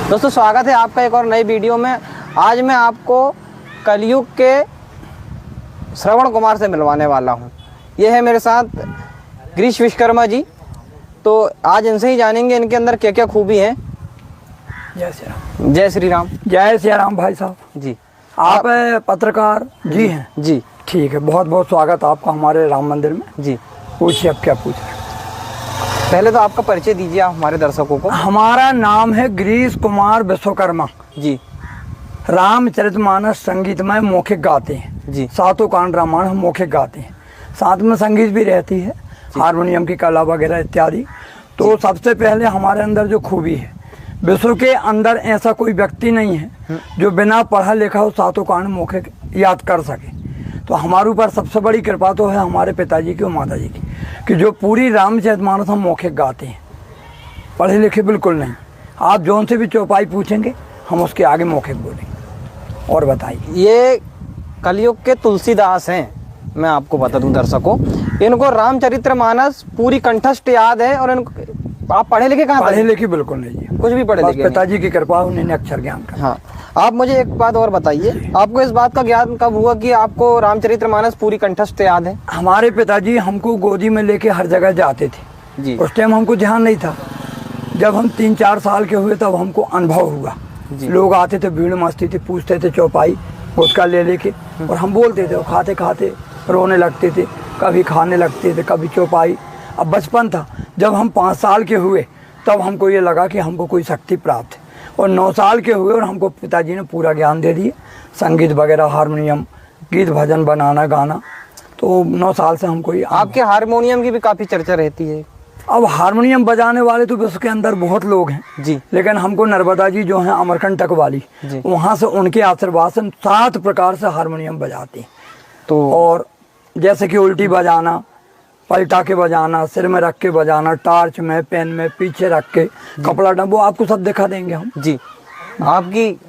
दोस्तों स्वागत है आपका एक और नई वीडियो में। आज मैं आपको कलयुग के श्रवण कुमार से मिलवाने वाला हूं। ये है मेरे साथ गिरीश विश्वकर्मा जी। तो आज इनसे ही जानेंगे इनके अंदर क्या क्या खूबी है। जय श्री राम। जय श्री राम। जय श्री राम भाई साहब जी। आप पत्रकार जी हैं? जी ठीक है, बहुत बहुत स्वागत आपका हमारे राम मंदिर में। जी पूछिए, अब क्या पूछ रहे हैं? पहले तो आपका परिचय दीजिए आप हमारे दर्शकों को। हमारा नाम है गिरीश कुमार विश्वकर्मा जी। रामचरितमानस संगीतमय मौखिक गाते हैं जी। सातों कांड रामायण हम मौखिक गाते हैं, साथ में संगीत भी रहती है, हारमोनियम की कला वगैरह इत्यादि। तो सबसे पहले हमारे अंदर जो खूबी है, विश्व के अंदर ऐसा कोई व्यक्ति नहीं है जो बिना पढ़ा लिखा हो सातों कांड मौखिक याद कर सके। तो हमारे ऊपर सबसे बड़ी कृपा तो है हमारे पिताजी की और माता जी की, कि जो पूरी रामचरितमानस हम मौखिक गाते हैं, पढ़े लिखे बिल्कुल नहीं। आप जौन से भी चौपाई पूछेंगे हम उसके आगे मौखिक बोलेंगे। और बताइए। ये कलयुग के तुलसीदास हैं। मैं आपको बता दूं दर्शकों, इनको रामचरितमानस पूरी कंठस्थ याद है। और इनको आप पढ़े लिखे कहाँ? पढ़े लिखे बिल्कुल नहीं है, कुछ भी पढ़े लिखे पिताजी की कृपा, उन्हें अक्षर ज्ञान का। हाँ, आप मुझे एक बात और बताइए, आपको इस बात का ज्ञान कब हुआ कि आपको रामचरितमानस पूरी कंठस्थ याद है? हमारे पिताजी हमको गोदी में लेके हर जगह जाते थे जी। उस टाइम हमको ध्यान नहीं था। जब हम 3-4 साल के हुए तब हमको अनुभव हुआ। लोग आते थे, भीड़ मस्ती थी, पूछते थे चौपाई गुटखा ले लेके, और हम बोलते थे, खाते खाते रोने लगते थे, कभी खाने लगते थे, कभी चौपाई। अब बचपन था। जब हम 5 साल के हुए तब हमको ये लगा कि हमको कोई शक्ति प्राप्त है, और 9 साल के हुए और हमको पिताजी ने पूरा ज्ञान दे दिया, संगीत वगैरह, हारमोनियम, गीत भजन बनाना, गाना। तो 9 साल से हमको ये। आपके हारमोनियम की भी काफी चर्चा रहती है। अब हारमोनियम बजाने वाले तो विश्व के अंदर बहुत लोग हैं जी, लेकिन हमको नर्मदा जी जो हैं अमरकंटक वाली, वहाँ से उनके आशीर्वाद से 7 प्रकार से हारमोनियम बजाते हैं। तो और जैसे कि उल्टी बजाना, पलटा के बजाना, सिर में रख के बजाना, टार्च में, पेन में, पीछे रख के, कपड़ा डंबो, आपको सब दिखा देंगे हम जी। आपकी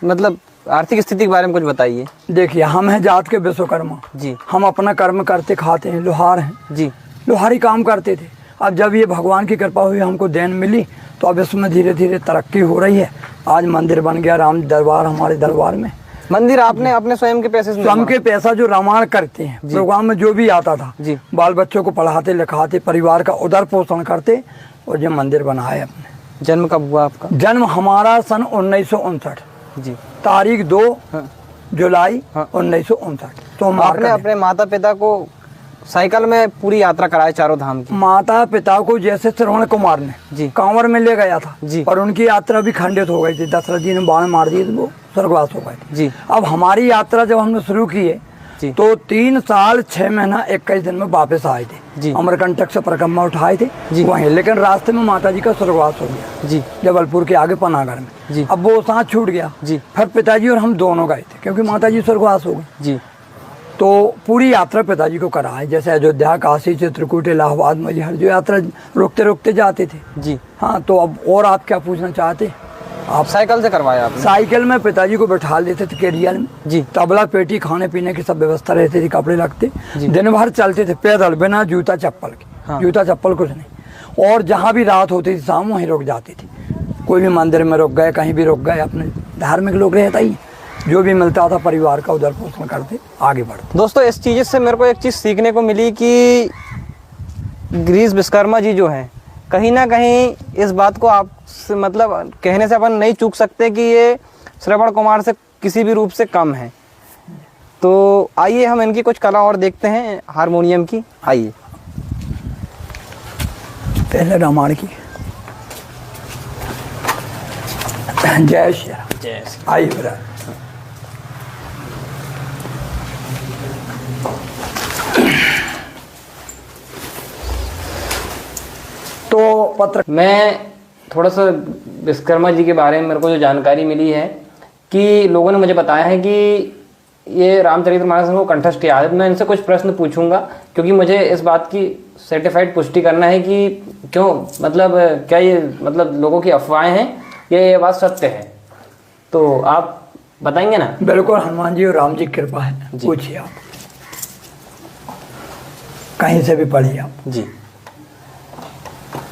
मतलब आर्थिक स्थिति के बारे में कुछ बताइए। देखिए, हम हैं जात के विश्वकर्मा जी। हम अपना कर्म करते खाते हैं, लोहार हैं जी। लोहारी काम करते थे। अब जब ये भगवान की कृपा हुई, हमको देन मिली, तो अब इसमें धीरे धीरे तरक्की हो रही है। आज मंदिर बन गया, राम दरबार, हमारे दरबार में मंदिर आपने अपने स्वयं के पैसे से? स्वयं के पैसा, जो रामायण करते हैं प्रोग्राम में जो भी आता था जी। बाल बच्चों को पढ़ाते लिखाते, परिवार का उदर पोषण करते, और ये मंदिर बनाए अपने। जन्म कब हुआ आपका? जन्म हमारा सन 1959 जी। तारीख 2 जुलाई 1959। तो आपने अपने माता पिता को साइकिल में पूरी यात्रा कराई चारों धाम की? माता पिता को जैसे श्रवण कुमार ने जी कांवर में ले गया था जी। और उनकी यात्रा भी खंडित हो गई थी, दशरथ जी ने बाण मार दिए, वो स्वर्गवास हो गए थे जी। अब हमारी यात्रा जब हमने शुरू की है जी। तो 3 साल 6 महीना 21 दिन में वापस आए थे। अमरकंटक से परिक्रमा उठाए थे वहीं, लेकिन रास्ते में माता जी का स्वर्गवास हो गया जी, जबलपुर के आगे पनागढ़ में जी। अब वो सांस छूट गया जी। फिर पिताजी और हम दोनों गए थे, क्योंकि माता जी स्वर्गवास हो गई जी। तो पूरी यात्रा पिताजी को कराए, जैसे अयोध्या, काशी, चित्रकूट, इलाहाबाद, मैहर, जो यात्रा रुकते रुकते जाते थे जी। हाँ, तो अब और आप क्या पूछना चाहते? आप साइकिल से करवाया आपने? साइकिल में पिताजी को बैठा देते थे केरियल में जी। तबला, पेटी, खाने पीने की सब व्यवस्था रहती थी, कपड़े लगते, दिन भर चलते थे पैदल, बिना जूता चप्पल के। हाँ। जूता चप्पल कुछ नहीं। और जहाँ भी रात होती थी शाम, वहीं रुक जाती थी। कोई भी मंदिर में रुक गए, कहीं भी रुक गए, अपने धार्मिक लोग रहता ही, जो भी मिलता था परिवार का उधर पोषण करते, आगे बढ़ते। दोस्तों, इस चीज़ से मेरे को एक चीज़ सीखने को मिली कि गिरीश विश्वकर्मा जी जो हैं, कहीं ना कहीं इस बात को आप मतलब कहने से अपन नहीं चूक सकते कि ये श्रवण कुमार से किसी भी रूप से कम है। तो आइए हम इनकी कुछ कला और देखते हैं हारमोनियम की। आइए पहले रामायण की। जय श्री राम। जय। आइए बेटा। तो पत्र मैं थोड़ा सा विश्वकर्मा जी के बारे में मेरे को जो जानकारी मिली है कि लोगों ने मुझे बताया है कि ये रामचरितमानस को कंठस्थ याद है। मैं इनसे कुछ प्रश्न पूछूंगा, क्योंकि मुझे इस बात की सर्टिफाइड पुष्टि करना है कि क्यों, मतलब क्या ये मतलब लोगों की अफवाहें हैं या ये बात सत्य है। तो आप बताएंगे ना? बिल्कुल, हनुमान जी और राम जी की कृपा है। पूछिए, आप कहीं से भी पढ़िए आप जी।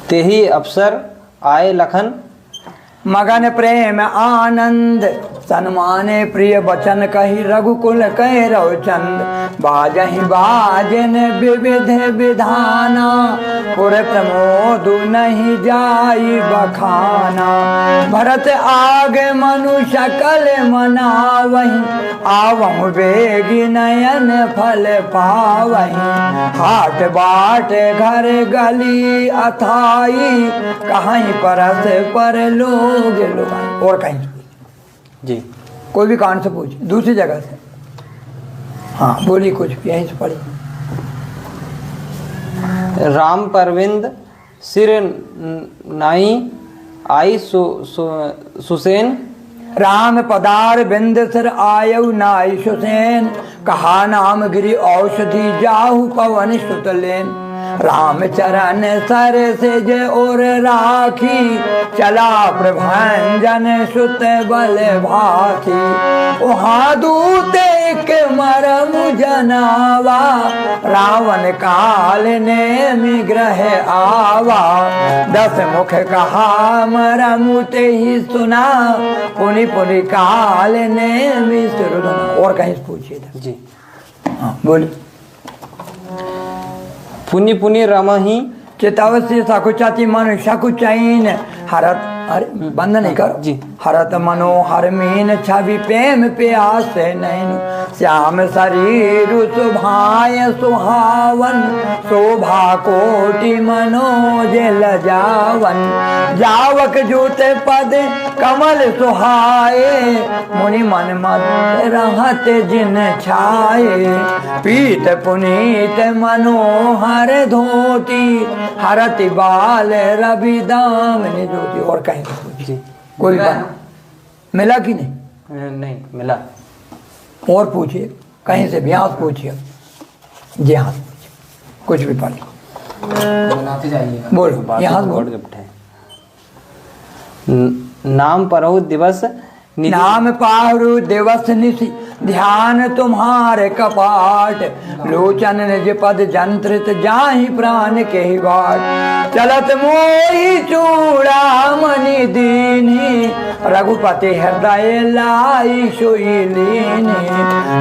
तेही अवसर आए लखन मगन प्रेम आनंद सन्माने प्रिय बचन कही रघुकुल कह चंद बाजहि बाजन विविध विधाना पुर प्रमोद नहीं जाई बखाना भरत आगे मनु सकल मनावही आवहु बेगी नयन फल पावही हाट बाट घर गली अथाई कहीं परस पर लोग और कहीं जी कोई भी कांड से पूछ दूसरी जगह से। हाँ बोली कुछ यहीं से पढ़ी। राम परविंद सिर नाई आई सुसेन राम पदार बिंद सिर आयु नाई सुसेन कहा नाम गिरी औषधि जाहु पवन सुतलेन राम चरण सर से जे और राखी चला प्रभंजन सुत बल भाखी वहाँ दूत एक मरम जनावा रावण काल ने निग्रह आवा 10 मुख कहा मरम ते ही सुना पुनि पुनि काल ने मिश्र और कहीं पूछिए जी। हाँ बोली। पुनि पुनि रमहि चितावस्य सकुचाति मन सकुचैन हरत अरे बंद नहीं करो जी। हरत मनोहर मीन छवि प्रेम प्यास नैन श्याम शरीर सुभाय सुहावन शोभा कोटि मनोज लजावन जावक जूत पद कमल सुहाए मुनि मन मत रहत जिन छाए पीत पुनीत मनोहर धोती हरति बाल रवि दामिनी ज्योति और कहीं जी। कोई बात मिला कि नहीं? नहीं मिला। और पूछिए कहीं से भी यहाँ पूछिए जी हाँ कुछ भी पढ़िए बनाते जाइएगा। बोलो यहाँ बोल। नाम परहु दिवस नाम पारु दिवस निशि ध्यान तुम्हारे कपाट लोचन निज पद जंत्रित जाहि प्राण के बाट चलत मोहि चूड़ा मणि दीनी रघुपति हृदय लाई सोई लीनी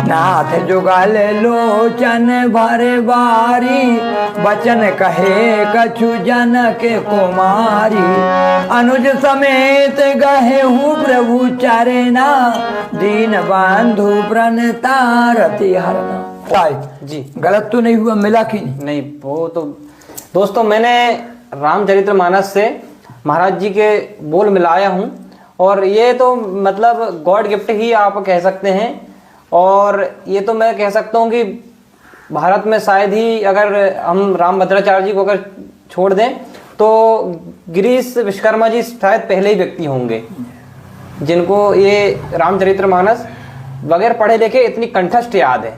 नाथ जुगल लोचन भरे बारी बचन कहे कछु जनक कुमारी अनुज समेत गहे हूँ प्रभु चरना दीन बंधु प्रणता रति हरना। जी गलत तो नहीं हुआ? मिला कि नहीं? नहीं वो तो दोस्तों मैंने रामचरितमानस से महाराज जी के बोल मिलाया हूँ और ये तो मतलब गॉड गिफ्ट ही आप कह सकते हैं और ये तो मैं कह सकता हूँ कि भारत में शायद ही अगर हम रामभद्राचार्य जी को अगर छोड़ दें तो गिरीश विश्वकर्मा जी शायद पहले ही व्यक्ति होंगे जिनको ये रामचरितमानस बगैर पढ़े लिखे इतनी कंठस्थ याद है।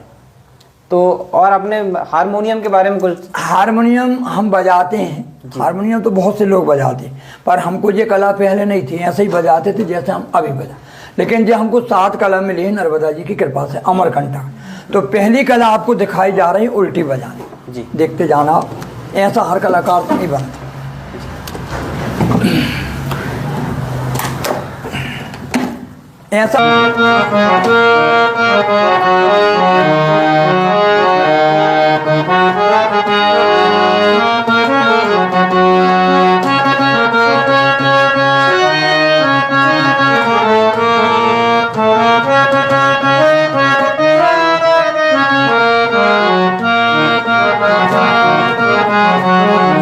तो और अपने हारमोनियम के बारे में कुछ? हारमोनियम हम बजाते हैं, हारमोनियम तो बहुत से लोग बजाते हैं पर हमको ये कला पहले नहीं थी, ऐसे ही बजाते थे जैसे हम अभी बजा। लेकिन जो हमको 7 कला मिली है नर्मदा जी की कृपा से अमरकंटक, तो पहली कला आपको दिखाई जा रही उल्टी बजाने जी। देखते जाना ऐसा हर कलाकार तो नहीं बनता। ऐसा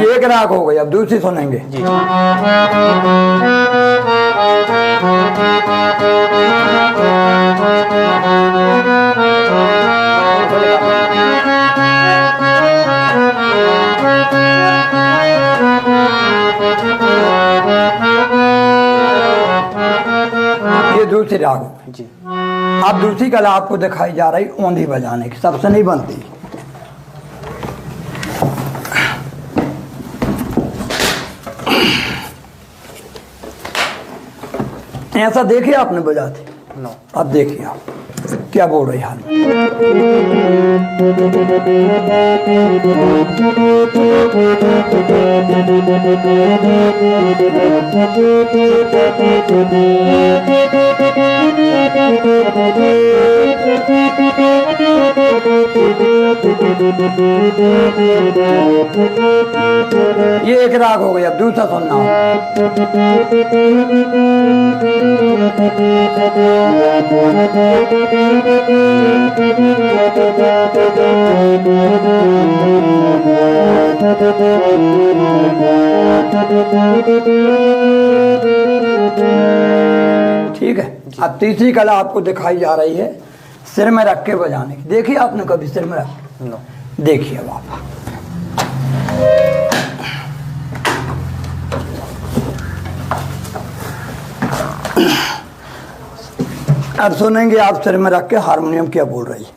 एक राग हो गई, अब दूसरी सुनेंगे जी। ये दूसरी राग हो गई जी। अब दूसरी कला आपको दिखाई जा रही औंधी बजाने की, सबसे नहीं बनती। ऐसा देखिए आपने बजाते? अब देखिए आप क्या बोल रही हाल ये एक राग हो गया। अब दूसरा सुनना ठीक है। अब तीसरी कला आपको दिखाई जा रही है सिर में रख के बजाने की। देखिए आपने कभी सिर में रख? देखिए अब आप अब सुनेंगे आप सिर में रख के हारमोनियम क्या बोल रही है।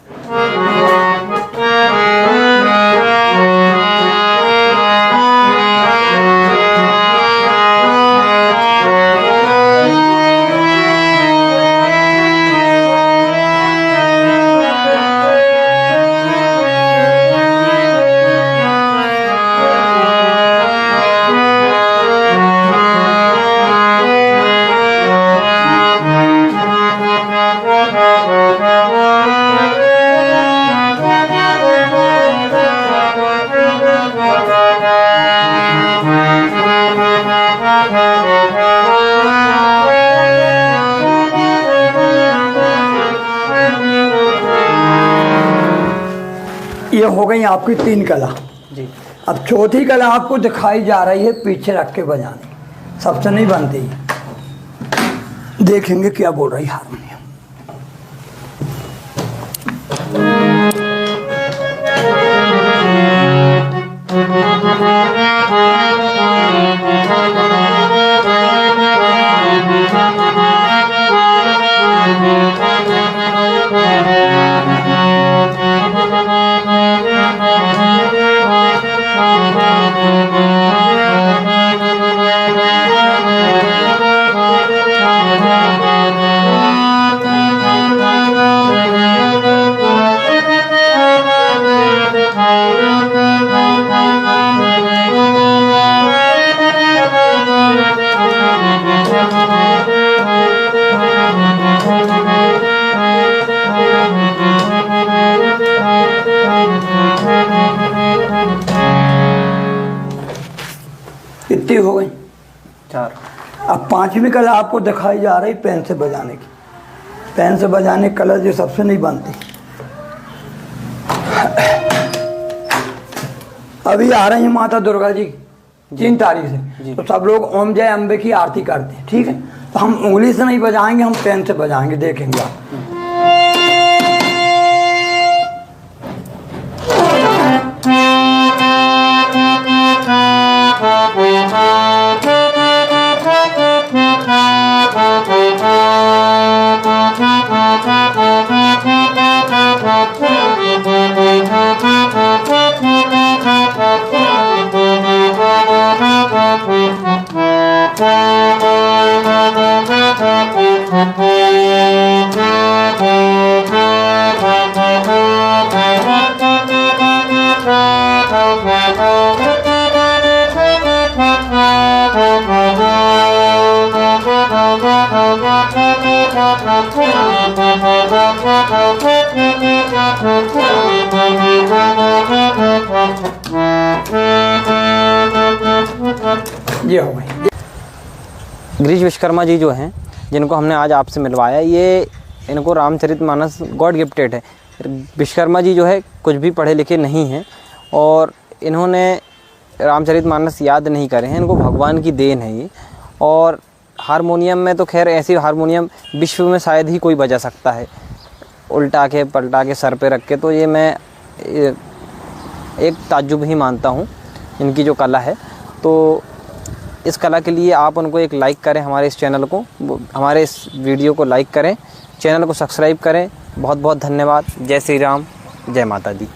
ये हो गई आपकी तीन कला जी। अब चौथी कला आपको दिखाई जा रही है पीछे रख के बजाने। सबसे नहीं बनती, देखेंगे क्या बोल रही हारमोनियम। कितनी हो गई? 4। अब पांचवी कला आपको दिखाई जा रही पेन से बजाने की। पेन से बजाने की कला जो सबसे नहीं बनती। अभी आ रही है माता दुर्गा जी 3 तारीख से, तो सब लोग ओम जय अम्बे की आरती करते हैं, ठीक है। तो हम उंगली से नहीं बजाएंगे, हम पेन से बजाएंगे, देखेंगे आप। ये हो गई। गिरीश विश्वकर्मा जी जो हैं, जिनको हमने आज आपसे मिलवाया, ये इनको रामचरितमानस गॉड गिफ्टेड है। विश्वकर्मा जी जो है कुछ भी पढ़े लिखे नहीं हैं और इन्होंने रामचरितमानस याद नहीं करे हैं, इनको भगवान की देन है ये। और हारमोनियम में तो खैर ऐसी हारमोनियम विश्व में शायद ही कोई बजा सकता है, उल्टा के पलटा के सर पे रख के। तो ये मैं एक ताज्जुब ही मानता हूँ इनकी जो कला है। तो इस कला के लिए आप उनको एक लाइक करें, हमारे इस चैनल को, हमारे इस वीडियो को लाइक करें, चैनल को सब्सक्राइब करें। बहुत बहुत धन्यवाद। जय श्री राम, जय माता दी।